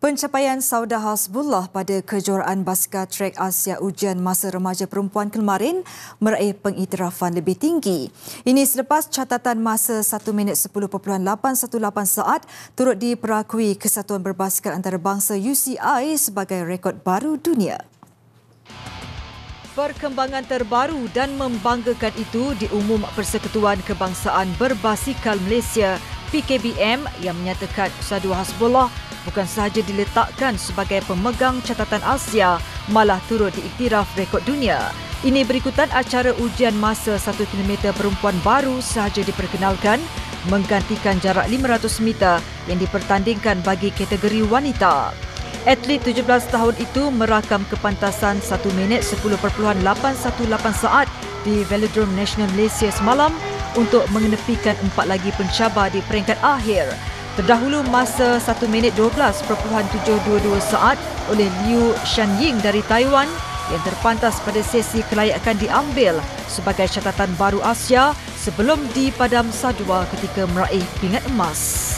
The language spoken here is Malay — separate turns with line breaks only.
Pencapaian Saudah Hasbullah pada kejuaraan basikal trek Asia Ujian Masa Remaja Perempuan kemarin meraih pengiktirafan lebih tinggi. Ini selepas catatan masa 1 minit 10.818 saat turut diperakui Kesatuan Berbasikal Antarabangsa UCI sebagai rekod baru dunia. Perkembangan terbaru dan membanggakan itu diumum Persekutuan Kebangsaan Berbasikal Malaysia PKBM yang menyatakan Saudah Hasbullah bukan sahaja diletakkan sebagai pemegang catatan Asia, malah turut diiktiraf rekod dunia. Ini berikutan acara ujian masa 1 km perempuan baru sahaja diperkenalkan menggantikan jarak 500 meter yang dipertandingkan bagi kategori wanita. Atlet 17 tahun itu merakam kepantasan 1 minit 10.818 saat di Velodrome Nasional Malaysia semalam untuk mengenepikan 4 lagi pencabar di peringkat akhir. Terdahulu masa 1 minit 12.722 saat oleh Liu Shangying dari Taiwan yang terpantas pada sesi kelayakan diambil sebagai catatan baru Asia sebelum dipadam sadwa ketika meraih pingat emas.